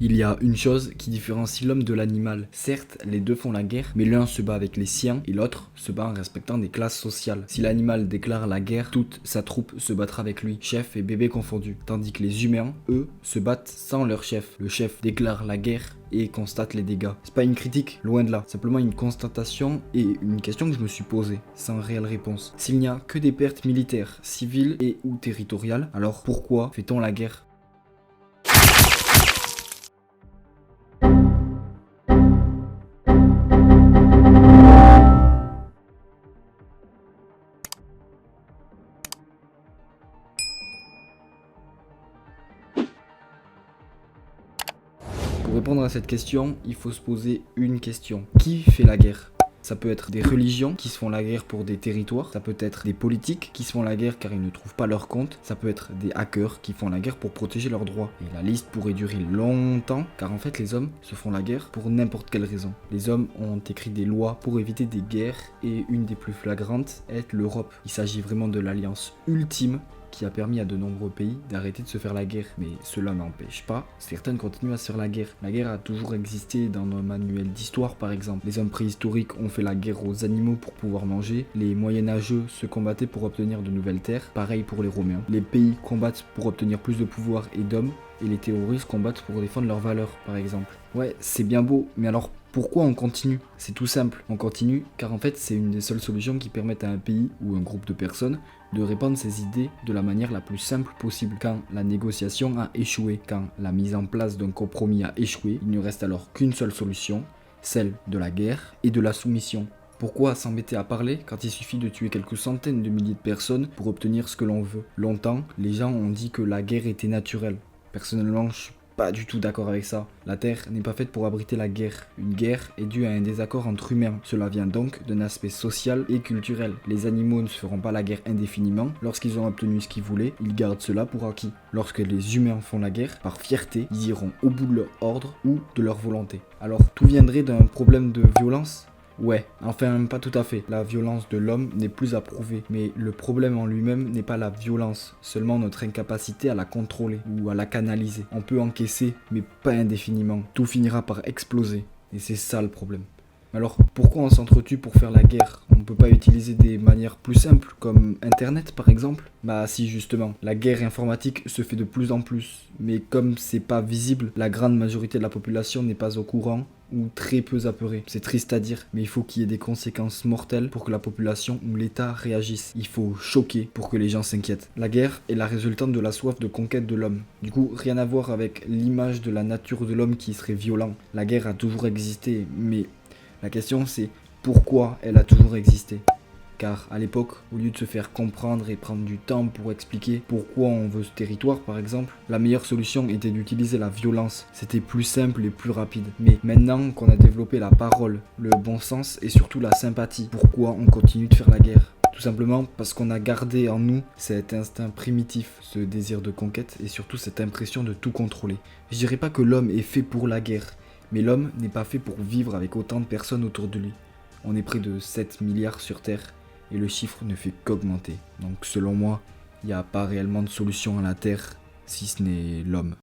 Il y a une chose qui différencie l'homme de l'animal. Certes, les deux font la guerre, mais l'un se bat avec les siens et l'autre se bat en respectant des classes sociales. Si l'animal déclare la guerre, toute sa troupe se battra avec lui, chef et bébé confondus. Tandis que les humains, eux, se battent sans leur chef. Le chef déclare la guerre et constate les dégâts. C'est pas une critique, loin de là. Simplement une constatation et une question que je me suis posée, sans réelle réponse. S'il n'y a que des pertes militaires, civiles et ou territoriales, alors pourquoi fait-on la guerre ? Pour répondre à cette question, il faut se poser une question. Qui fait la guerre ? Ça peut être des religions qui se font la guerre pour des territoires, ça peut être des politiques qui se font la guerre car ils ne trouvent pas leur compte, ça peut être des hackers qui font la guerre pour protéger leurs droits. Et la liste pourrait durer longtemps car en fait les hommes se font la guerre pour n'importe quelle raison. Les hommes ont écrit des lois pour éviter des guerres et une des plus flagrantes est l'Europe. Il s'agit vraiment de l'alliance ultime qui a permis à de nombreux pays d'arrêter de se faire la guerre. Mais cela n'empêche pas, certaines continuent à se faire la guerre. La guerre a toujours existé dans nos manuels d'histoire par exemple. Les hommes préhistoriques ont fait la guerre aux animaux pour pouvoir manger. Les moyenâgeux se combattaient pour obtenir de nouvelles terres. Pareil pour les Romains. Les pays combattent pour obtenir plus de pouvoir et d'hommes. Et les terroristes combattent pour défendre leurs valeurs par exemple. Ouais, c'est bien beau, mais alors pourquoi on continue ? C'est tout simple, on continue car en fait c'est une des seules solutions qui permettent à un pays ou un groupe de personnes de répandre ses idées de la manière la plus simple possible. Quand la négociation a échoué, quand la mise en place d'un compromis a échoué, il ne reste alors qu'une seule solution, celle de la guerre et de la soumission. Pourquoi s'embêter à parler quand il suffit de tuer quelques centaines de milliers de personnes pour obtenir ce que l'on veut ? Longtemps, les gens ont dit que la guerre était naturelle. Personnellement, je suis pas du tout d'accord avec ça. La Terre n'est pas faite pour abriter la guerre. Une guerre est due à un désaccord entre humains. Cela vient donc d'un aspect social et culturel. Les animaux ne se feront pas la guerre indéfiniment. Lorsqu'ils ont obtenu ce qu'ils voulaient, ils gardent cela pour acquis. Lorsque les humains font la guerre, par fierté, ils iront au bout de leur ordre ou de leur volonté. Alors, tout viendrait d'un problème de violence ? Ouais, enfin pas tout à fait. La violence de l'homme n'est plus à prouver, mais le problème en lui-même n'est pas la violence, seulement notre incapacité à la contrôler ou à la canaliser. On peut encaisser, mais pas indéfiniment. Tout finira par exploser, et c'est ça le problème. Alors pourquoi on s'entretue pour faire la guerre ? On ne peut pas utiliser des manières plus simples, comme Internet par exemple ? Bah si justement, la guerre informatique se fait de plus en plus, mais comme c'est pas visible, la grande majorité de la population n'est pas au courant ou très peu apeurée. C'est triste à dire, mais il faut qu'il y ait des conséquences mortelles pour que la population ou l'État réagissent. Il faut choquer pour que les gens s'inquiètent. La guerre est la résultante de la soif de conquête de l'homme. Du coup, rien à voir avec l'image de la nature de l'homme qui serait violent. La guerre a toujours existé, mais la question c'est pourquoi elle a toujours existé ? Car à l'époque, au lieu de se faire comprendre et prendre du temps pour expliquer pourquoi on veut ce territoire par exemple, la meilleure solution était d'utiliser la violence. C'était plus simple et plus rapide. Mais maintenant qu'on a développé la parole, le bon sens et surtout la sympathie, pourquoi on continue de faire la guerre ? Tout simplement parce qu'on a gardé en nous cet instinct primitif, ce désir de conquête et surtout cette impression de tout contrôler. Je dirais pas que l'homme est fait pour la guerre, mais l'homme n'est pas fait pour vivre avec autant de personnes autour de lui. On est près de 7 milliards sur Terre et le chiffre ne fait qu'augmenter. Donc selon moi, il n'y a pas réellement de solution à la Terre si ce n'est l'homme.